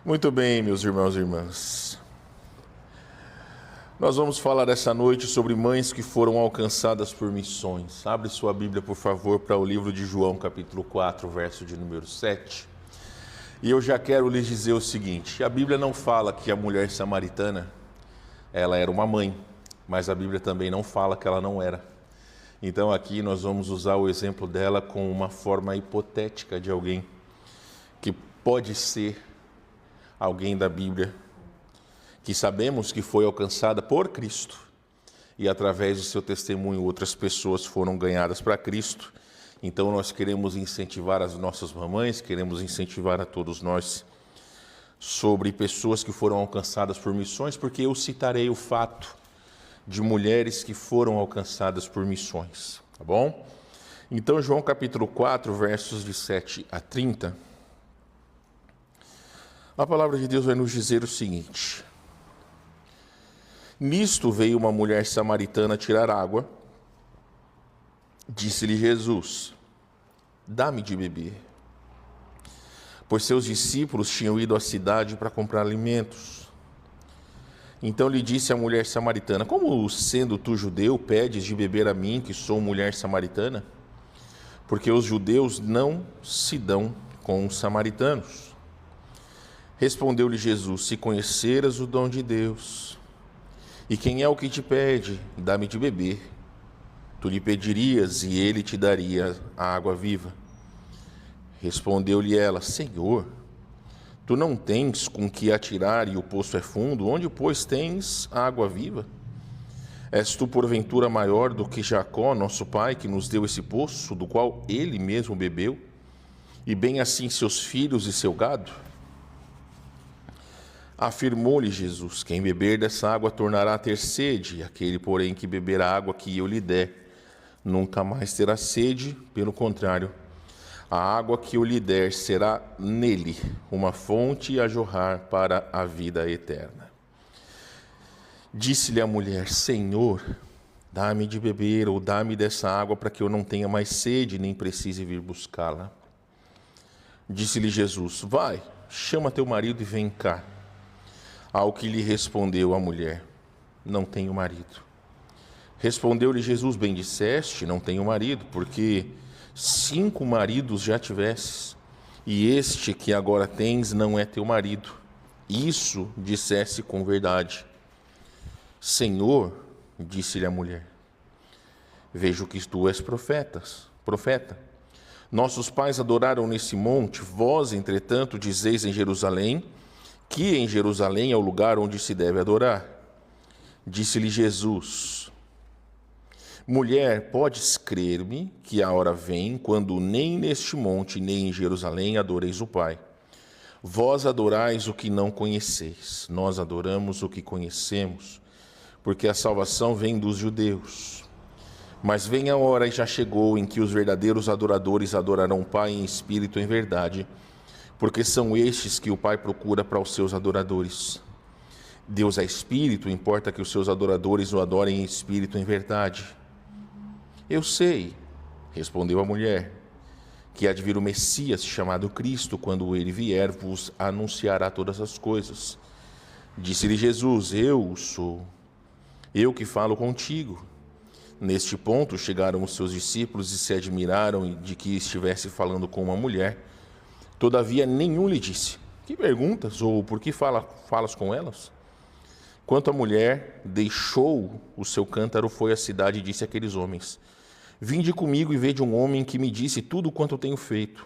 Muito bem, meus irmãos e irmãs. Nós vamos falar essa noite sobre mães que foram alcançadas por missões. Abre sua Bíblia, por favor, para o livro de João, capítulo 4, verso de número 7. E eu já quero lhes dizer o seguinte: a Bíblia não fala que a mulher samaritana, ela era uma mãe, mas a Bíblia também não fala que ela não era. Então aqui nós vamos usar o exemplo dela com uma forma hipotética de alguém que pode ser alguém da Bíblia, que sabemos que foi alcançada por Cristo e através do seu testemunho outras pessoas foram ganhadas para Cristo. Então nós queremos incentivar as nossas mamães, queremos incentivar a todos nós sobre pessoas que foram alcançadas por missões, porque eu citarei o fato de mulheres que foram alcançadas por missões, tá bom? Então João capítulo 4, versos de 7 a 30, a palavra de Deus vai nos dizer o seguinte: nisto veio uma mulher samaritana tirar água. Disse-lhe Jesus: dá-me de beber. Pois seus discípulos tinham ido à cidade para comprar alimentos. Então lhe disse a mulher samaritana: como, sendo tu judeu, pedes de beber a mim, que sou mulher samaritana? Porque os judeus não se dão com os samaritanos. Respondeu-lhe Jesus: se conheceras o dom de Deus, e quem é o que te pede, dá-me de beber, tu lhe pedirias e ele te daria a água viva. Respondeu-lhe ela: Senhor, tu não tens com que atirar e o poço é fundo, onde, pois, tens a água viva? És tu, porventura, maior do que Jacó, nosso pai, que nos deu esse poço, do qual ele mesmo bebeu, e bem assim seus filhos e seu gado? Afirmou-lhe Jesus: quem beber dessa água tornará a ter sede, aquele, porém, que beber a água que eu lhe der, nunca mais terá sede, pelo contrário, a água que eu lhe der será nele uma fonte a jorrar para a vida eterna. Disse-lhe a mulher: Senhor, dá-me de beber, ou dá-me dessa água, para que eu não tenha mais sede, nem precise vir buscá-la. Disse-lhe Jesus: vai, chama teu marido e vem cá. Ao que lhe respondeu a mulher: não tenho marido. Respondeu-lhe Jesus: bem disseste, não tenho marido, porque 5 maridos já tivesses, e este que agora tens não é teu marido. Isso disseste com verdade. Senhor, disse-lhe a mulher, vejo que tu és profeta. Nossos pais adoraram nesse monte, vós, entretanto, dizeis em Jerusalém, que em Jerusalém é o lugar onde se deve adorar. Disse-lhe Jesus: mulher, podes crer-me que a hora vem, quando nem neste monte, nem em Jerusalém adoreis o Pai. Vós adorais o que não conheceis, nós adoramos o que conhecemos, porque a salvação vem dos judeus. Mas vem a hora, e já chegou, em que os verdadeiros adoradores adorarão o Pai em espírito e em verdade, porque são estes que o Pai procura para os seus adoradores. Deus é espírito, importa que os seus adoradores o adorem em espírito e em verdade. Eu sei, respondeu a mulher, que há de vir o Messias, chamado Cristo. Quando ele vier, vos anunciará todas as coisas. Disse-lhe Jesus: eu sou, eu que falo contigo. Neste ponto chegaram os seus discípulos e se admiraram de que estivesse falando com uma mulher. Todavia nenhum lhe disse: que perguntas, ou por que falas com elas? Quanto à mulher, deixou o seu cântaro, foi à cidade e disse àqueles homens: vinde comigo e vede um homem que me disse tudo quanto tenho feito.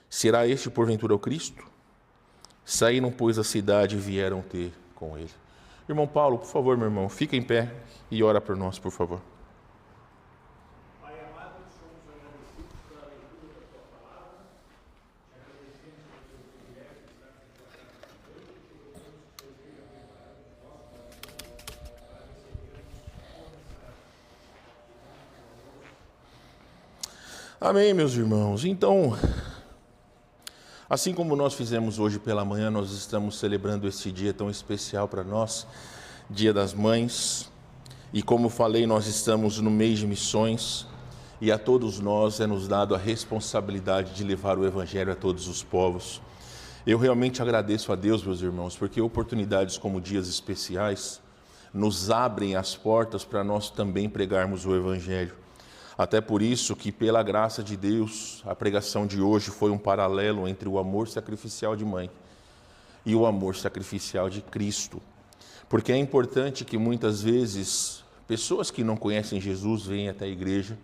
Será este porventura o Cristo? Saíram, pois, da cidade e vieram ter com ele. Irmão Paulo, por favor, meu irmão, fica em pé e ora por nós, por favor. Pai amado, somos agradecidos pela leitura da tua palavra, te agradecemos pelo teu privilégio de estar aqui hoje, e te rogamos que Deus esteja preparado de nós para recebermos a mensagem. Amém, meus irmãos. Então, assim como nós fizemos hoje pela manhã, nós estamos celebrando esse dia tão especial para nós, Dia das Mães. E como falei, nós estamos no mês de missões e a todos nós é nos dado a responsabilidade de levar o Evangelho a todos os povos. Eu realmente agradeço a Deus, meus irmãos, porque oportunidades como dias especiais nos abrem as portas para nós também pregarmos o Evangelho. Até por isso que, pela graça de Deus, a pregação de hoje foi um paralelo entre o amor sacrificial de mãe e o amor sacrificial de Cristo. Porque é importante que muitas vezes pessoas que não conhecem Jesus venham até a igreja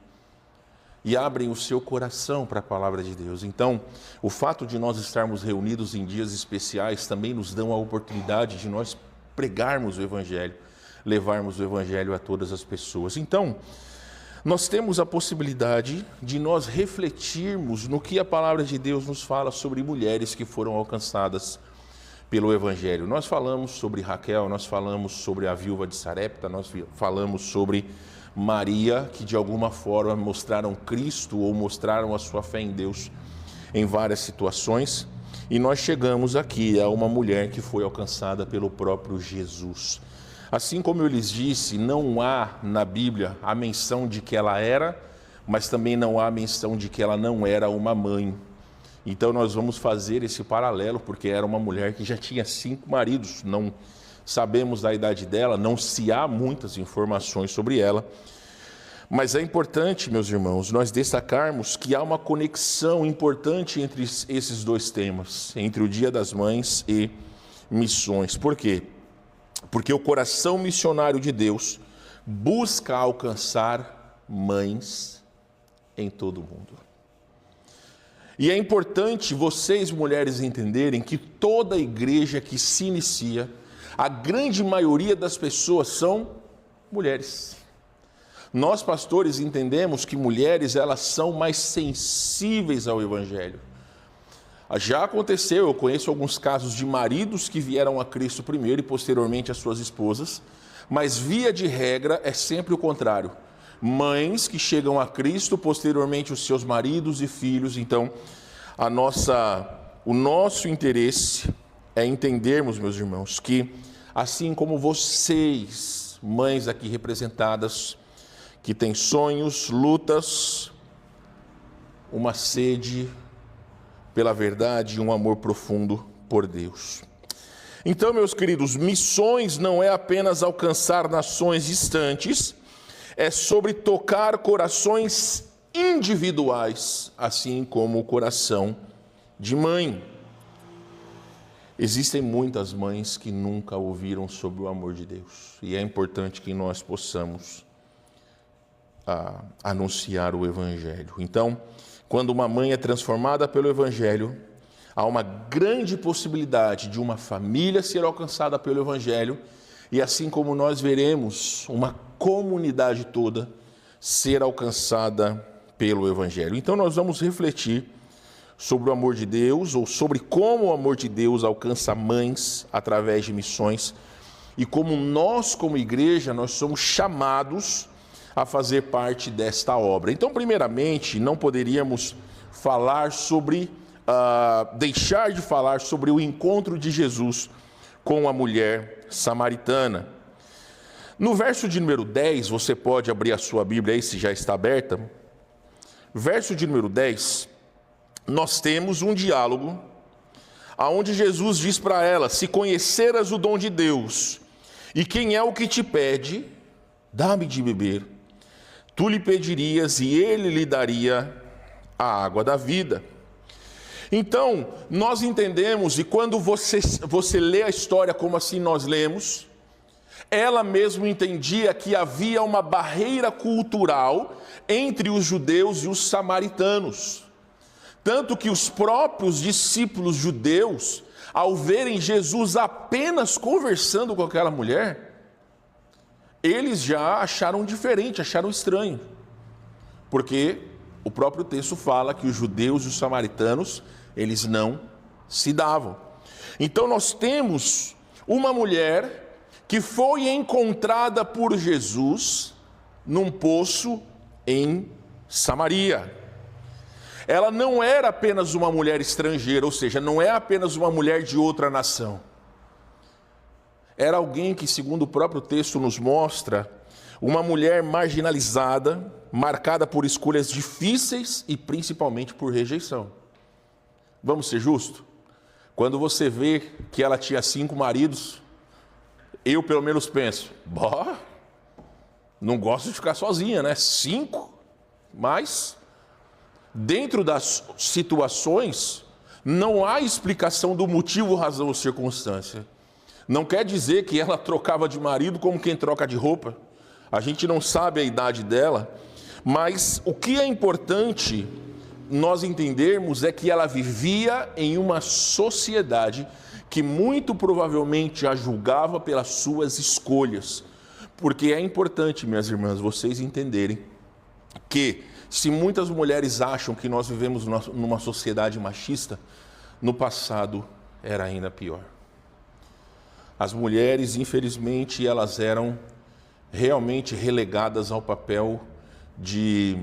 e abrem o seu coração para a palavra de Deus. Então, o fato de nós estarmos reunidos em dias especiais também nos dão a oportunidade de nós pregarmos o Evangelho, levarmos o Evangelho a todas as pessoas. Então, nós temos a possibilidade de nós refletirmos no que a palavra de Deus nos fala sobre mulheres que foram alcançadas pelo Evangelho. Nós falamos sobre Raquel, nós falamos sobre a viúva de Sarepta, nós falamos sobre Maria, que de alguma forma mostraram Cristo ou mostraram a sua fé em Deus em várias situações. E nós chegamos aqui a uma mulher que foi alcançada pelo próprio Jesus. Assim como eu lhes disse, não há na Bíblia a menção de que ela era, mas também não há a menção de que ela não era uma mãe. Então nós vamos fazer esse paralelo, porque era uma mulher que já tinha 5 maridos, não sabemos da idade dela, não se há muitas informações sobre ela, mas é importante, meus irmãos, nós destacarmos que há uma conexão importante entre esses dois temas, entre o Dia das Mães e missões. Por quê? Porque o coração missionário de Deus busca alcançar mães em todo o mundo. E é importante vocês, mulheres, entenderem que toda igreja que se inicia, a grande maioria das pessoas são mulheres. Nós, pastores, entendemos que mulheres, elas são mais sensíveis ao Evangelho. Já aconteceu, eu conheço alguns casos de maridos que vieram a Cristo primeiro e posteriormente as suas esposas, mas via de regra é sempre o contrário. Mães que chegam a Cristo, posteriormente os seus maridos e filhos. Então, o nosso interesse é entendermos, meus irmãos, que assim como vocês, mães aqui representadas, que têm sonhos, lutas, uma sede pela verdade e um amor profundo por Deus. Então, meus queridos, missões não é apenas alcançar nações distantes, é sobre tocar corações individuais, assim como o coração de mãe. Existem muitas mães que nunca ouviram sobre o amor de Deus, e é importante que nós possamos anunciar o Evangelho. Então, quando uma mãe é transformada pelo Evangelho, há uma grande possibilidade de uma família ser alcançada pelo Evangelho, e assim como nós veremos uma comunidade toda ser alcançada pelo Evangelho. Então nós vamos refletir sobre o amor de Deus, ou sobre como o amor de Deus alcança mães através de missões, e como nós, como igreja, nós somos chamados a fazer parte desta obra. Então, primeiramente, não poderíamos falar sobre, deixar de falar sobre o encontro de Jesus com a mulher samaritana. No verso de número 10, você pode abrir a sua Bíblia aí, se já está aberta. Verso de número 10, nós temos um diálogo, onde Jesus diz para ela: se conheceras o dom de Deus, e quem é o que te pede, dá-me de beber, tu lhe pedirias e ele lhe daria a água da vida. Então, nós entendemos, e quando você lê a história como assim nós lemos, ela mesma entendia que havia uma barreira cultural entre os judeus e os samaritanos. Tanto que os próprios discípulos judeus, ao verem Jesus apenas conversando com aquela mulher, eles já acharam diferente, acharam estranho. Porque o próprio texto fala que os judeus e os samaritanos, eles não se davam. Então nós temos uma mulher que foi encontrada por Jesus num poço em Samaria. Ela não era apenas uma mulher estrangeira, ou seja, não é apenas uma mulher de outra nação. Era alguém que, segundo o próprio texto nos mostra, uma mulher marginalizada, marcada por escolhas difíceis e principalmente por rejeição. Vamos ser justos? Quando você vê que ela tinha 5 maridos, eu pelo menos penso, não gosto de ficar sozinha, né? 5, mas dentro das situações não há explicação do motivo, razão ou circunstância. Não quer dizer que ela trocava de marido como quem troca de roupa. A gente não sabe a idade dela, mas o que é importante nós entendermos é que ela vivia em uma sociedade que muito provavelmente a julgava pelas suas escolhas. Porque é importante, minhas irmãs, vocês entenderem que se muitas mulheres acham que nós vivemos numa sociedade machista, no passado era ainda pior. As mulheres, infelizmente, elas eram realmente relegadas ao papel de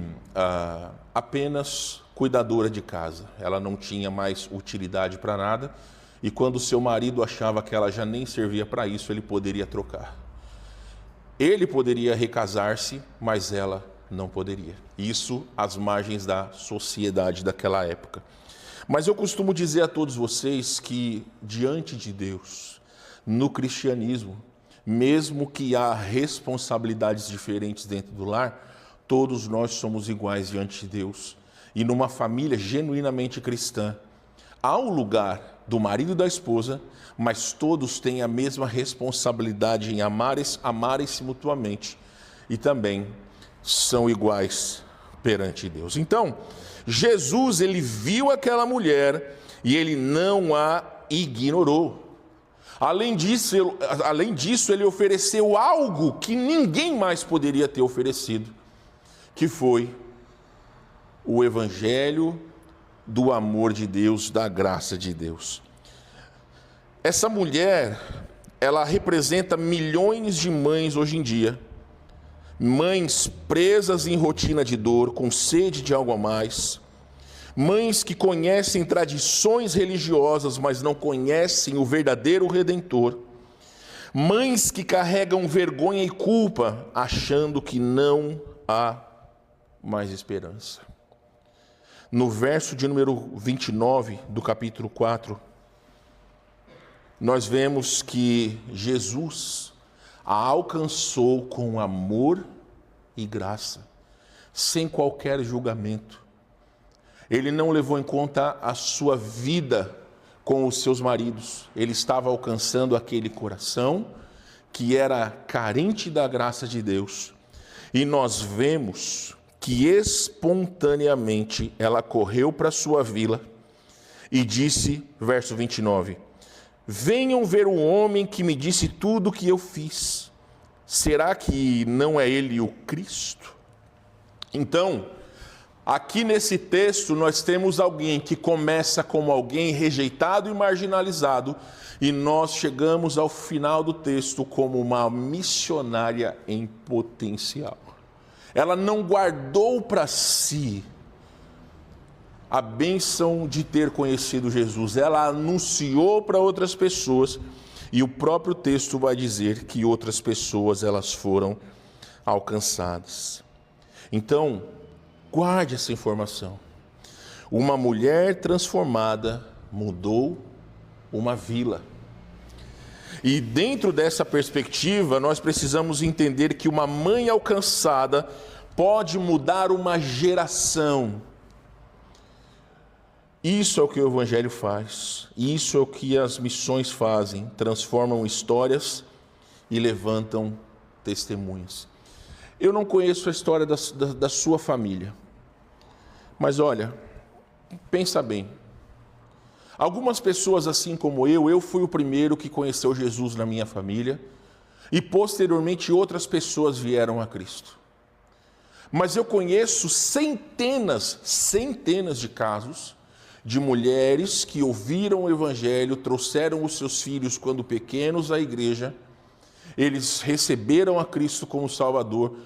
apenas cuidadora de casa. Ela não tinha mais utilidade para nada, e quando seu marido achava que ela já nem servia para isso, ele poderia trocar. Ele poderia recasar-se, mas ela não poderia. Isso às margens da sociedade daquela época. Mas eu costumo dizer a todos vocês que, diante de Deus, no cristianismo, mesmo que há responsabilidades diferentes dentro do lar, todos nós somos iguais diante de Deus. E numa família genuinamente cristã, há um lugar do marido e da esposa, mas todos têm a mesma responsabilidade em amarem-se mutuamente e também são iguais perante Deus. Então, Jesus, ele viu aquela mulher e ele não a ignorou. Além disso, ele ofereceu algo que ninguém mais poderia ter oferecido, que foi o evangelho do amor de Deus, da graça de Deus. Essa mulher, ela representa milhões de mães hoje em dia, mães presas em rotina de dor, com sede de algo a mais, mães que conhecem tradições religiosas, mas não conhecem o verdadeiro Redentor, mães que carregam vergonha e culpa, achando que não há mais esperança. No verso de número 29 do capítulo 4, nós vemos que Jesus a alcançou com amor e graça, sem qualquer julgamento. Ele não levou em conta a sua vida com os seus maridos. Ele estava alcançando aquele coração que era carente da graça de Deus. E nós vemos que espontaneamente ela correu para sua vila e disse, verso 29, venham ver o homem que me disse tudo o que eu fiz. Será que não é ele o Cristo? Então, aqui nesse texto nós temos alguém que começa como alguém rejeitado e marginalizado, e nós chegamos ao final do texto como uma missionária em potencial. Ela não guardou para si a bênção de ter conhecido Jesus. Ela anunciou para outras pessoas, e o próprio texto vai dizer que outras pessoas elas foram alcançadas. Então, guarde essa informação. Uma mulher transformada mudou uma vila. E dentro dessa perspectiva, nós precisamos entender que uma mãe alcançada pode mudar uma geração. Isso é o que o Evangelho faz. Isso é o que as missões fazem. Transformam histórias e levantam testemunhas. Eu não conheço a história da sua família. Mas olha, pensa bem. Algumas pessoas, assim como eu fui o primeiro que conheceu Jesus na minha família, e posteriormente outras pessoas vieram a Cristo. Mas eu conheço centenas de casos de mulheres que ouviram o Evangelho, trouxeram os seus filhos quando pequenos à igreja, eles receberam a Cristo como Salvador,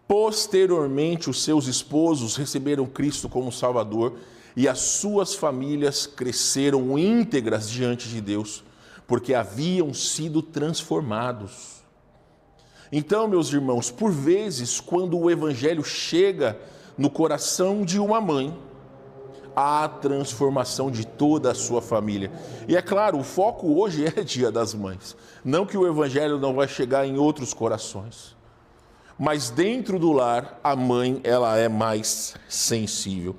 posteriormente os seus esposos receberam Cristo como Salvador, e as suas famílias cresceram íntegras diante de Deus, porque haviam sido transformados. Então, meus irmãos, por vezes, quando o Evangelho chega no coração de uma mãe, a transformação de toda a sua família. E é claro, o foco hoje é Dia das Mães. Não que o evangelho não vai chegar em outros corações. Mas dentro do lar, a mãe, ela é mais sensível.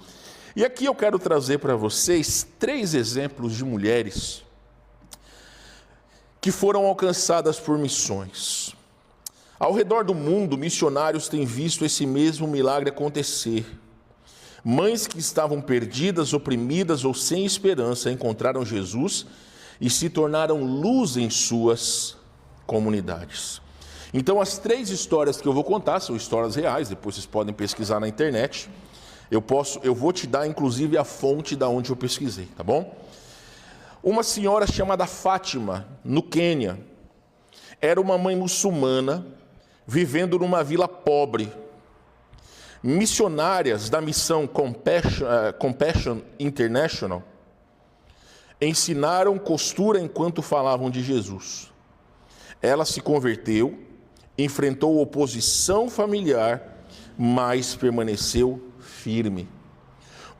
E aqui eu quero trazer para vocês 3 exemplos de mulheres que foram alcançadas por missões. Ao redor do mundo, missionários têm visto esse mesmo milagre acontecer. Mães que estavam perdidas, oprimidas ou sem esperança encontraram Jesus e se tornaram luz em suas comunidades. Então, as 3 histórias que eu vou contar são histórias reais, depois vocês podem pesquisar na internet. Eu vou te dar, inclusive, a fonte da onde eu pesquisei, tá bom? Uma senhora chamada Fátima, no Quênia, era uma mãe muçulmana vivendo numa vila pobre. Missionárias da missão Compassion International ensinaram costura enquanto falavam de Jesus. Ela se converteu, enfrentou oposição familiar, mas permaneceu firme.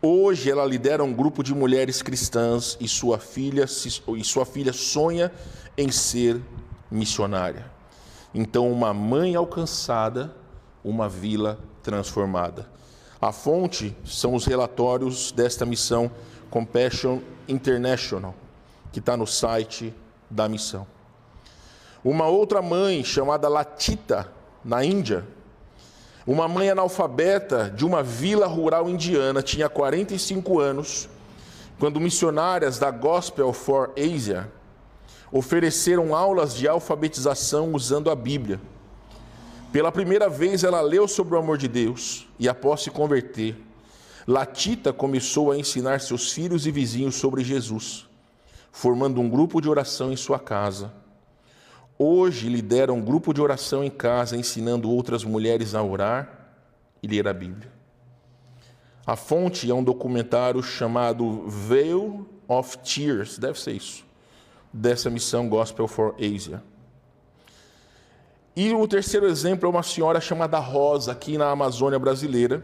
Hoje ela lidera um grupo de mulheres cristãs e sua filha sonha em ser missionária. Então, uma mãe alcançada, uma vila transformada. A fonte são os relatórios desta missão Compassion International, que está no site da missão. Uma outra mãe chamada Latita, na Índia, uma mãe analfabeta de uma vila rural indiana, tinha 45 anos, quando missionárias da Gospel for Asia ofereceram aulas de alfabetização usando a Bíblia. Pela primeira vez ela leu sobre o amor de Deus e, após se converter, Latita começou a ensinar seus filhos e vizinhos sobre Jesus, formando um grupo de oração em sua casa. Hoje lidera um grupo de oração em casa, ensinando outras mulheres a orar e ler a Bíblia. A fonte é um documentário chamado Veil of Tears, deve ser isso, dessa missão Gospel for Asia. E o terceiro exemplo é uma senhora chamada Rosa, aqui na Amazônia brasileira,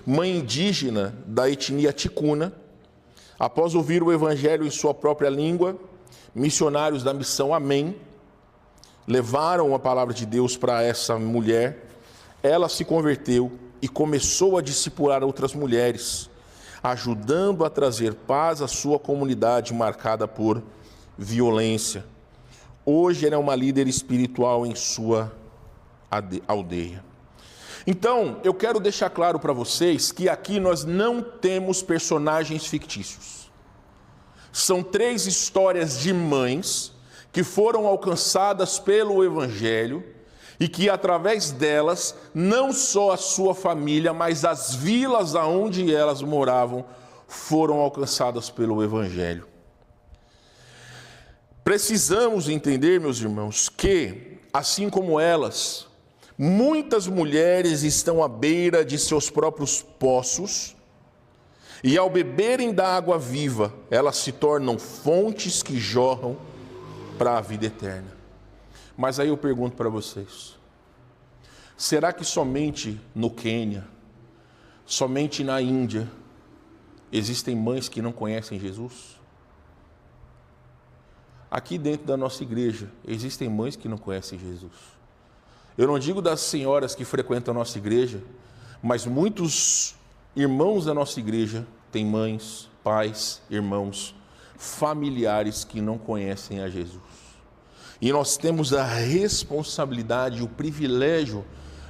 mãe indígena da etnia ticuna. Após ouvir o evangelho em sua própria língua, missionários da missão Amém levaram a palavra de Deus para essa mulher. Ela se converteu e começou a discipular outras mulheres, ajudando a trazer paz à sua comunidade marcada por violência. Hoje ela é uma líder espiritual em sua aldeia. Então, eu quero deixar claro para vocês que aqui nós não temos personagens fictícios. São 3 histórias de mães que foram alcançadas pelo Evangelho e que, através delas, não só a sua família, mas as vilas aonde elas moravam foram alcançadas pelo Evangelho. Precisamos entender, meus irmãos, que, assim como elas, muitas mulheres estão à beira de seus próprios poços e, ao beberem da água viva, elas se tornam fontes que jorram para a vida eterna. Mas aí eu pergunto para vocês, será que somente no Quênia, somente na Índia, existem mães que não conhecem Jesus? Aqui dentro da nossa igreja, existem mães que não conhecem Jesus. Eu não digo das senhoras que frequentam a nossa igreja, mas muitos irmãos da nossa igreja têm mães, pais, irmãos, familiares que não conhecem a Jesus. E nós temos a responsabilidade e o privilégio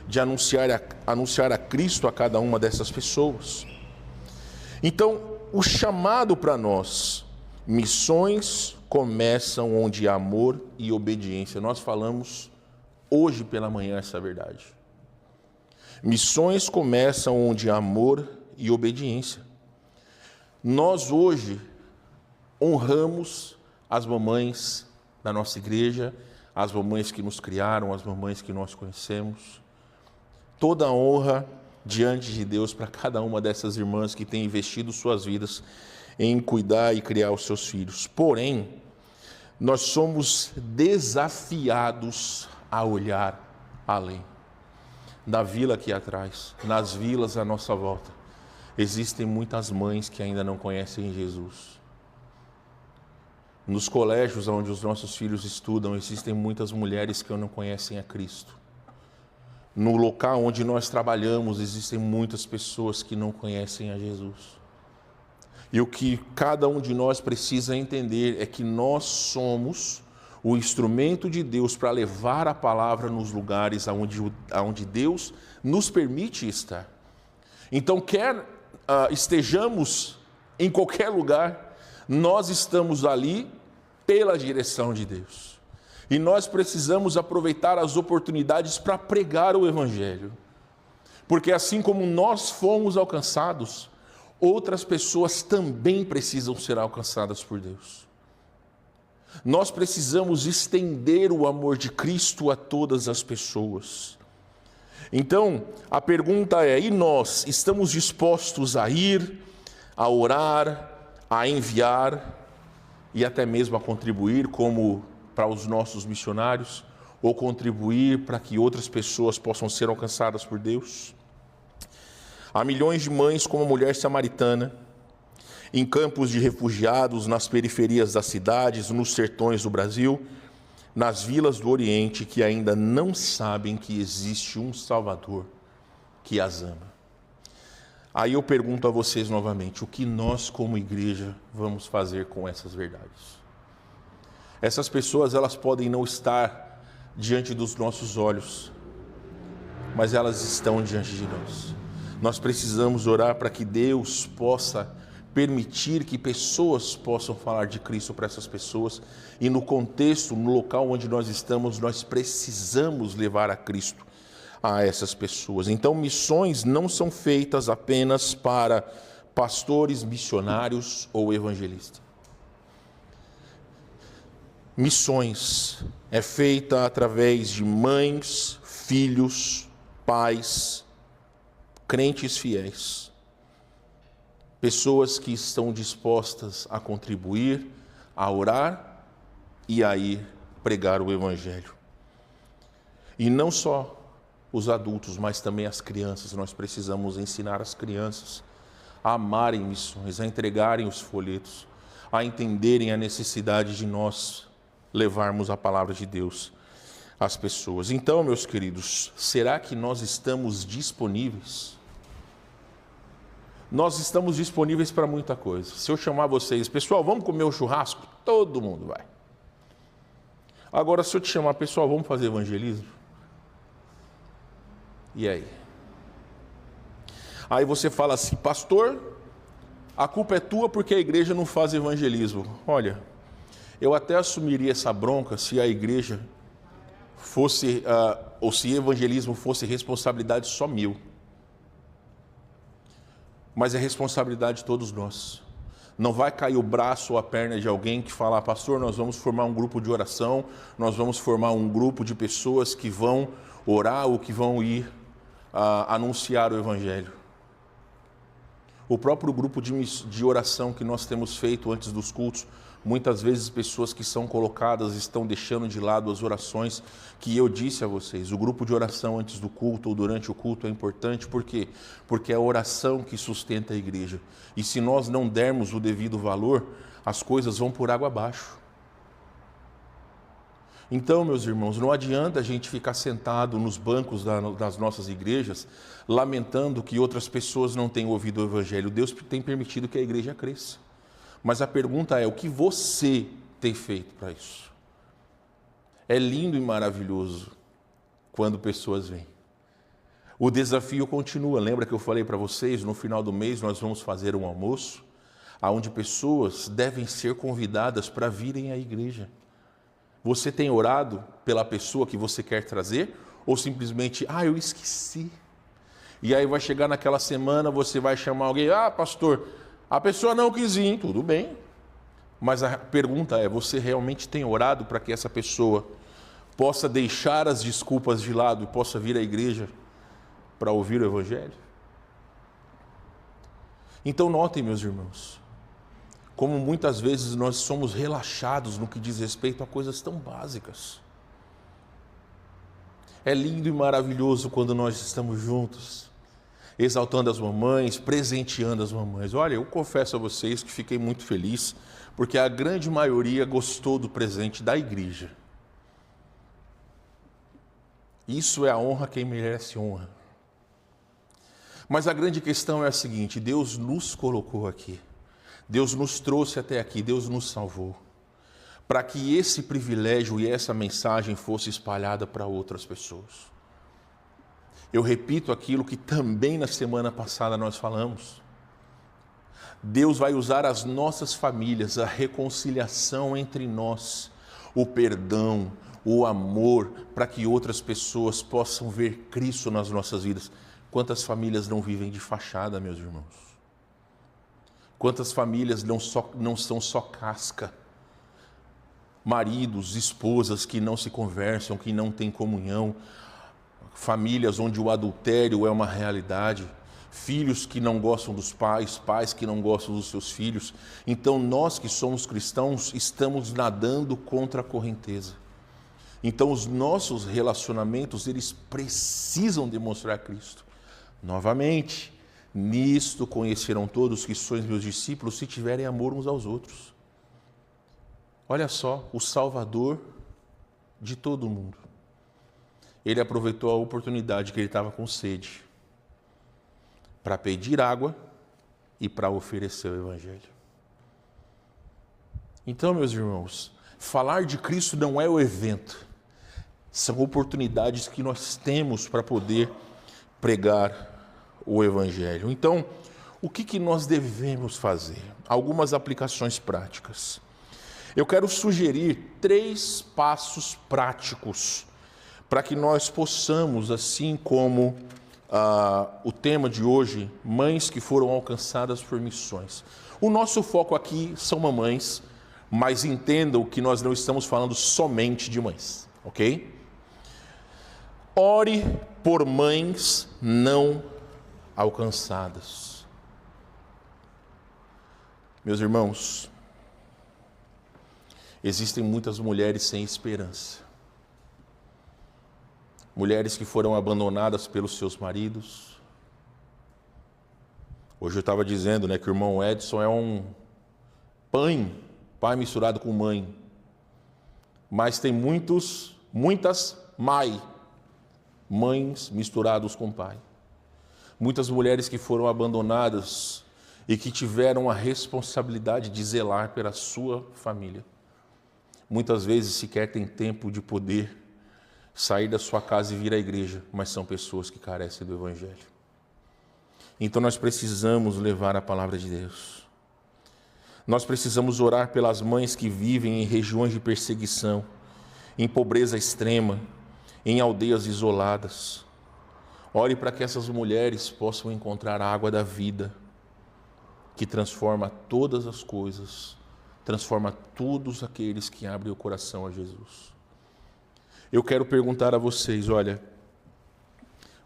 de anunciar a Cristo a cada uma dessas pessoas. Então, o chamado para nós, missões começam onde há amor e obediência. Nós falamos hoje pela manhã essa verdade. Missões começam onde há amor e obediência. Nós hoje honramos as mamães da nossa igreja, as mamães que nos criaram, as mamães que nós conhecemos. Toda a honra diante de Deus para cada uma dessas irmãs que têm investido suas vidas em cuidar e criar os seus filhos. Porém, nós somos desafiados a olhar além, da vila aqui atrás, nas vilas à nossa volta, existem muitas mães que ainda não conhecem Jesus. Nos colégios onde os nossos filhos estudam, existem muitas mulheres que não conhecem a Cristo. No local onde nós trabalhamos, existem muitas pessoas que não conhecem a Jesus. E o que cada um de nós precisa entender é que nós somos o instrumento de Deus para levar a palavra nos lugares onde Deus nos permite estar. Então, quer estejamos em qualquer lugar, nós estamos ali pela direção de Deus. E nós precisamos aproveitar as oportunidades para pregar o Evangelho. Porque assim como nós fomos alcançados, outras pessoas também precisam ser alcançadas por Deus. Nós precisamos estender o amor de Cristo a todas as pessoas. Então, a pergunta é, e nós estamos dispostos a ir, a orar, a enviar e até mesmo a contribuir como para os nossos missionários, ou contribuir para que outras pessoas possam ser alcançadas por Deus? Há milhões de mães como a mulher samaritana, em campos de refugiados, nas periferias das cidades, nos sertões do Brasil, nas vilas do Oriente, que ainda não sabem que existe um Salvador que as ama. Aí eu pergunto a vocês novamente, o que nós como igreja vamos fazer com essas verdades? Essas pessoas, elas podem não estar diante dos nossos olhos, mas elas estão diante de nós. Nós precisamos orar para que Deus possa permitir que pessoas possam falar de Cristo para essas pessoas, e no contexto, no local onde nós estamos, nós precisamos levar a Cristo a essas pessoas. Então, missões não são feitas apenas para pastores, missionários ou evangelistas. Missões é feita através de mães, filhos, pais, crentes fiéis. Pessoas que estão dispostas a contribuir, a orar e a ir pregar o Evangelho. E não só os adultos, mas também as crianças. Nós precisamos ensinar as crianças a amarem missões, a entregarem os folhetos, a entenderem a necessidade de nós levarmos a palavra de Deus às pessoas. Então, meus queridos, será que nós estamos disponíveis? Nós estamos disponíveis para muita coisa. Se eu chamar vocês, pessoal, vamos comer um churrasco? Todo mundo vai. Agora, se eu te chamar, pessoal, vamos fazer evangelismo? E aí? Aí você fala assim, pastor, a culpa é tua porque a igreja não faz evangelismo. Olha, eu até assumiria essa bronca se a igreja fosse, ou se evangelismo fosse responsabilidade só minha. Mas é responsabilidade de todos nós. Não vai cair o braço ou a perna de alguém que fala, pastor, nós vamos formar um grupo de oração, nós vamos formar um grupo de pessoas que vão orar ou que vão ir anunciar o Evangelho. O próprio grupo de oração que nós temos feito antes dos cultos, muitas vezes pessoas que são colocadas estão deixando de lado as orações que eu disse a vocês. O grupo de oração antes do culto ou durante o culto é importante, por quê? Porque é a oração que sustenta a igreja. E se nós não dermos o devido valor, as coisas vão por água abaixo. Então, meus irmãos, não adianta a gente ficar sentado nos bancos das nossas igrejas, lamentando que outras pessoas não têm ouvido o Evangelho. Deus tem permitido que a igreja cresça. Mas a pergunta é, o que você tem feito para isso? É lindo e maravilhoso quando pessoas vêm. O desafio continua. Lembra que eu falei para vocês, no final do mês nós vamos fazer um almoço, onde pessoas devem ser convidadas para virem à igreja. Você tem orado pela pessoa que você quer trazer? Ou simplesmente, eu esqueci. E aí vai chegar naquela semana, você vai chamar alguém, pastor, a pessoa não quis ir, tudo bem. Mas a pergunta é, você realmente tem orado para que essa pessoa possa deixar as desculpas de lado e possa vir à igreja para ouvir o Evangelho? Então notem, meus irmãos, como muitas vezes nós somos relaxados no que diz respeito a coisas tão básicas. É lindo e maravilhoso quando nós estamos juntos. exaltando as mamães, presenteando as mamães. Olha, eu confesso a vocês que fiquei muito feliz, porque a grande maioria gostou do presente da igreja. Isso é a honra quem merece honra. Mas a grande questão é a seguinte: Deus nos colocou aqui, Deus nos trouxe até aqui, Deus nos salvou, para que esse privilégio e essa mensagem fosse espalhada para outras pessoas. Eu repito aquilo que também na semana passada nós falamos. Deus vai usar as nossas famílias, a reconciliação entre nós, o perdão, o amor, para que outras pessoas possam ver Cristo nas nossas vidas. Quantas famílias não vivem de fachada, meus irmãos? Quantas famílias não são só casca? Maridos, esposas que não se conversam, que não têm comunhão. Famílias onde o adultério é uma realidade. Filhos que não gostam dos pais, pais que não gostam dos seus filhos. Então nós que somos cristãos estamos nadando contra a correnteza. Então os nossos relacionamentos, eles precisam demonstrar Cristo. Novamente, nisto conhecerão todos que sois meus discípulos, se tiverem amor uns aos outros. Olha só, o Salvador de todo mundo. Ele aproveitou a oportunidade que ele estava com sede para pedir água e para oferecer o Evangelho. Então, meus irmãos, falar de Cristo não é o evento, são oportunidades que nós temos para poder pregar o Evangelho. Então, o que nós devemos fazer? Algumas aplicações práticas. Eu quero sugerir 3 passos práticos para que nós possamos, assim como o tema de hoje, mães que foram alcançadas por missões. O nosso foco aqui são mamães, mas entendam que nós não estamos falando somente de mães, ok? Ore por mães não alcançadas. Meus irmãos, existem muitas mulheres sem esperança. Mulheres que foram abandonadas pelos seus maridos. Hoje eu estava dizendo, que o irmão Edson é um pai misturado com mãe. Mas tem muitas mães misturados com pai. Muitas mulheres que foram abandonadas e que tiveram a responsabilidade de zelar pela sua família. Muitas vezes sequer têm tempo de poder sair da sua casa e vir à igreja, mas são pessoas que carecem do Evangelho. Então nós precisamos levar a palavra de Deus. Nós precisamos orar pelas mães que vivem em regiões de perseguição, em pobreza extrema, em aldeias isoladas. Ore para que essas mulheres possam encontrar a água da vida, que transforma todas as coisas, transforma todos aqueles que abrem o coração a Jesus. Eu quero perguntar a vocês, olha,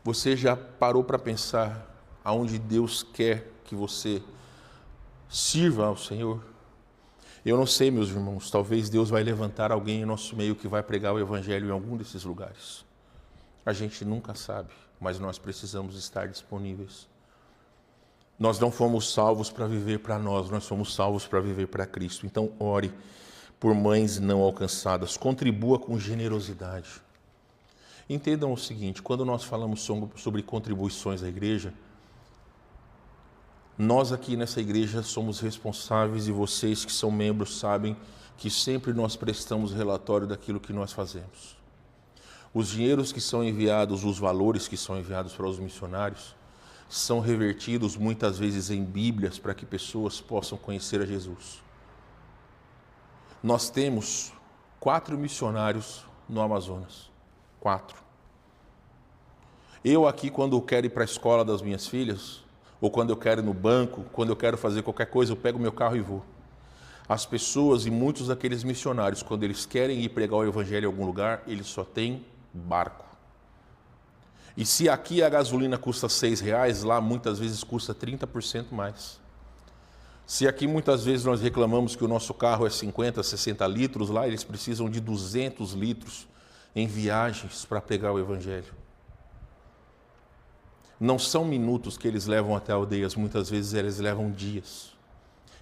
você já parou para pensar aonde Deus quer que você sirva ao Senhor? Eu não sei, meus irmãos, talvez Deus vai levantar alguém em nosso meio que vai pregar o Evangelho em algum desses lugares. A gente nunca sabe, mas nós precisamos estar disponíveis. Nós não fomos salvos para viver para nós fomos salvos para viver para Cristo. Então, ore por mães não alcançadas, contribua com generosidade. Entendam o seguinte, quando nós falamos sobre contribuições à igreja, nós aqui nessa igreja somos responsáveis e vocês que são membros sabem que sempre nós prestamos relatório daquilo que nós fazemos. Os dinheiros que são enviados, os valores que são enviados para os missionários, são revertidos muitas vezes em Bíblias para que pessoas possam conhecer a Jesus. Nós temos 4 missionários no Amazonas. 4. Eu aqui, quando eu quero ir para a escola das minhas filhas, ou quando eu quero ir no banco, quando eu quero fazer qualquer coisa, eu pego meu carro e vou. As pessoas e muitos daqueles missionários, quando eles querem ir pregar o Evangelho em algum lugar, eles só têm barco. E se aqui a gasolina custa R$6, lá muitas vezes custa 30% mais. Se aqui muitas vezes nós reclamamos que o nosso carro é 50, 60 litros, lá eles precisam de 200 litros em viagens para pregar o Evangelho. Não são minutos que eles levam até aldeias, muitas vezes eles levam dias.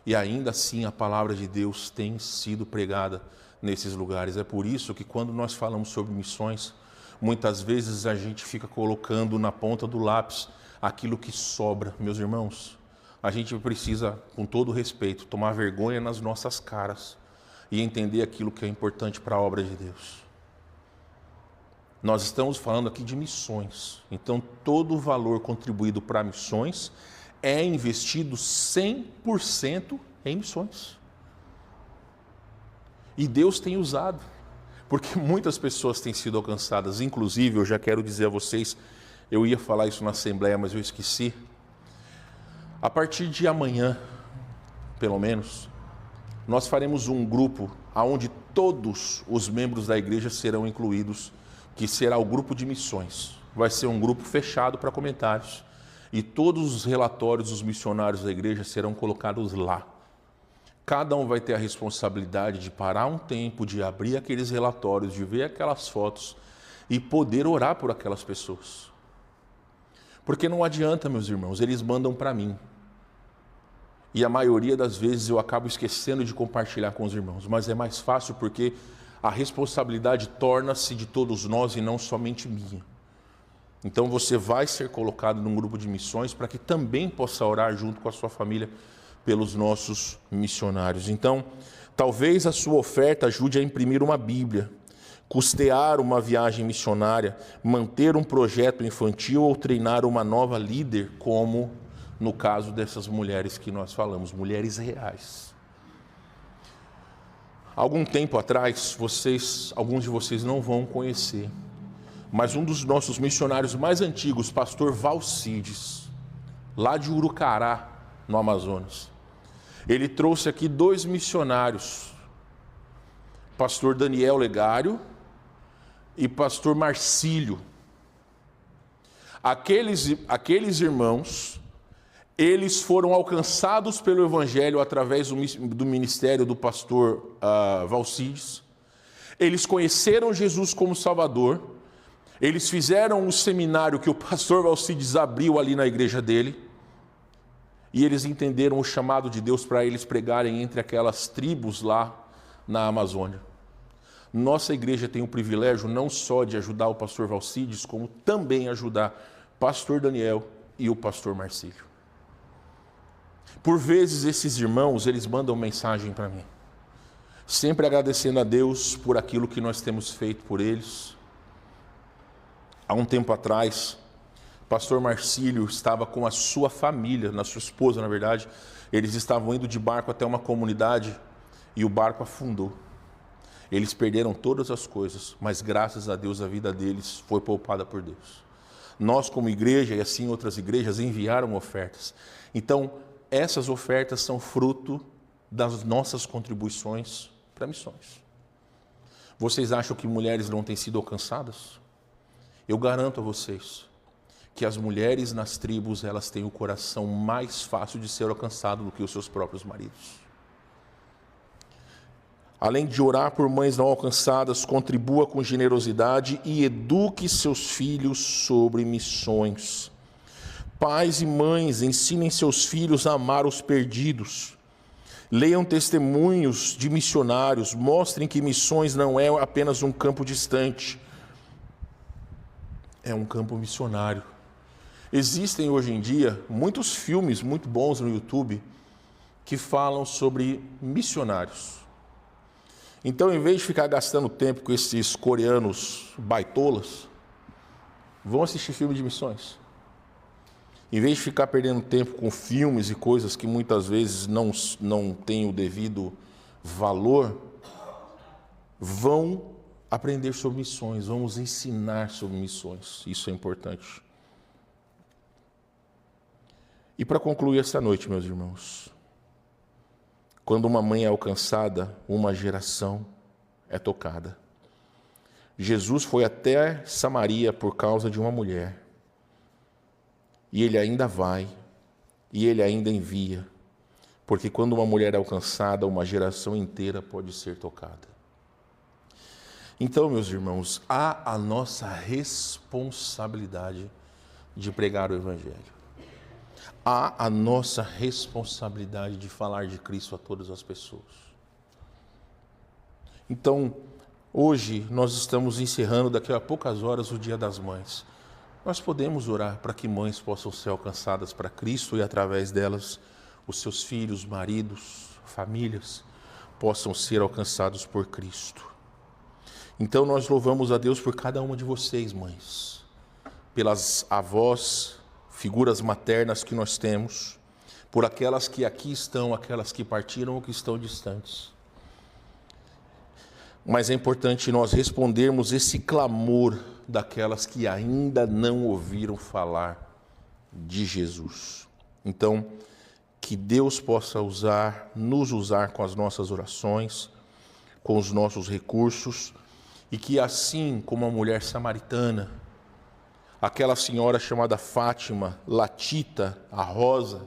E ainda assim a palavra de Deus tem sido pregada nesses lugares. É por isso que quando nós falamos sobre missões, muitas vezes a gente fica colocando na ponta do lápis aquilo que sobra. Meus irmãos, a gente precisa, com todo respeito, tomar vergonha nas nossas caras e entender aquilo que é importante para a obra de Deus. Nós estamos falando aqui de missões. Então, todo o valor contribuído para missões é investido 100% em missões. E Deus tem usado, porque muitas pessoas têm sido alcançadas. Inclusive, eu já quero dizer a vocês, eu ia falar isso na Assembleia, mas eu esqueci. A partir de amanhã, pelo menos, nós faremos um grupo onde todos os membros da igreja serão incluídos, que será o grupo de missões. Vai ser um grupo fechado para comentários. E todos os relatórios dos missionários da igreja serão colocados lá. Cada um vai ter a responsabilidade de parar um tempo, de abrir aqueles relatórios, de ver aquelas fotos e poder orar por aquelas pessoas. Porque não adianta, meus irmãos, eles mandam para mim. E a maioria das vezes eu acabo esquecendo de compartilhar com os irmãos. Mas é mais fácil porque a responsabilidade torna-se de todos nós e não somente minha. Então você vai ser colocado num grupo de missões para que também possa orar junto com a sua família pelos nossos missionários. Então, talvez a sua oferta ajude a imprimir uma Bíblia, custear uma viagem missionária, manter um projeto infantil ou treinar uma nova líder, como no caso dessas mulheres que nós falamos, mulheres reais. Algum tempo atrás, alguns de vocês não vão conhecer, mas um dos nossos missionários mais antigos, pastor Valcides, lá de Urucará, no Amazonas, ele trouxe aqui 2 missionários, pastor Daniel Legário e pastor Marcílio. Aqueles irmãos, eles foram alcançados pelo Evangelho através do ministério do pastor Valcides. Eles conheceram Jesus como Salvador. Eles fizeram o seminário que o pastor Valcides abriu ali na igreja dele. E eles entenderam o chamado de Deus para eles pregarem entre aquelas tribos lá na Amazônia. Nossa igreja tem o privilégio não só de ajudar o pastor Valcides, como também ajudar o pastor Daniel e o pastor Marcílio. Por vezes esses irmãos, eles mandam mensagem para mim, sempre agradecendo a Deus por aquilo que nós temos feito por eles. Há um tempo atrás, o pastor Marcílio estava com a sua família, sua esposa na verdade, eles estavam indo de barco até uma comunidade e o barco afundou. Eles perderam todas as coisas, mas graças a Deus a vida deles foi poupada por Deus. Nós como igreja e assim outras igrejas enviaram ofertas. Então, essas ofertas são fruto das nossas contribuições para missões. Vocês acham que mulheres não têm sido alcançadas? Eu garanto a vocês que as mulheres nas tribos, elas têm o coração mais fácil de ser alcançado do que os seus próprios maridos. Além de orar por mães não alcançadas, contribua com generosidade e eduque seus filhos sobre missões. Pais e mães, ensinem seus filhos a amar os perdidos. Leiam testemunhos de missionários, mostrem que missões não é apenas um campo distante, é um campo missionário. Existem hoje em dia muitos filmes muito bons no YouTube que falam sobre missionários. Então, em vez de ficar gastando tempo com esses coreanos baitolas, vão assistir filme de missões. Em vez de ficar perdendo tempo com filmes e coisas que muitas vezes não têm o devido valor, vão aprender sobre missões, vamos ensinar sobre missões. Isso é importante. E para concluir esta noite, meus irmãos, quando uma mãe é alcançada, uma geração é tocada. Jesus foi até Samaria por causa de uma mulher. E ele ainda vai, e ele ainda envia. Porque quando uma mulher é alcançada, uma geração inteira pode ser tocada. Então, meus irmãos, há a nossa responsabilidade de pregar o Evangelho. Há a nossa responsabilidade de falar de Cristo a todas as pessoas. Então, hoje nós estamos encerrando daqui a poucas horas o Dia das Mães. Nós podemos orar para que mães possam ser alcançadas para Cristo e através delas os seus filhos, maridos, famílias possam ser alcançados por Cristo. Então nós louvamos a Deus por cada uma de vocês, mães, pelas avós, figuras maternas que nós temos, por aquelas que aqui estão, aquelas que partiram ou que estão distantes. Mas é importante nós respondermos esse clamor daquelas que ainda não ouviram falar de Jesus. Então, que Deus possa nos usar com as nossas orações, com os nossos recursos, e que assim como a mulher samaritana, aquela senhora chamada Fátima, Latita, a Rosa,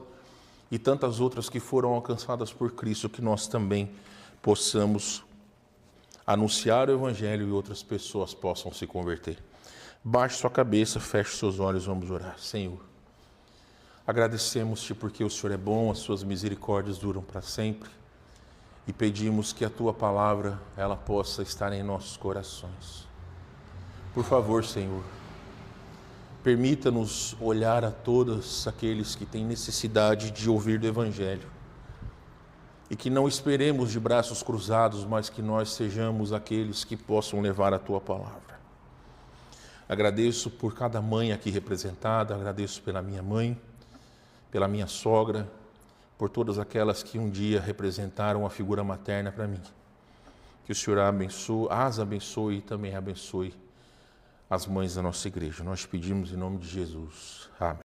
e tantas outras que foram alcançadas por Cristo, que nós também possamos anunciar o Evangelho e outras pessoas possam se converter. Baixe sua cabeça, feche seus olhos, vamos orar. Senhor, agradecemos-te porque o Senhor é bom, as suas misericórdias duram para sempre, e pedimos que a tua palavra ela possa estar em nossos corações. Por favor, Senhor, permita-nos olhar a todos aqueles que têm necessidade de ouvir do Evangelho e que não esperemos de braços cruzados, mas que nós sejamos aqueles que possam levar a tua palavra. Agradeço por cada mãe aqui representada, agradeço pela minha mãe, pela minha sogra, por todas aquelas que um dia representaram a figura materna para mim. Que o Senhor as abençoe e também abençoe as mães da nossa igreja. Nós pedimos em nome de Jesus. Amém.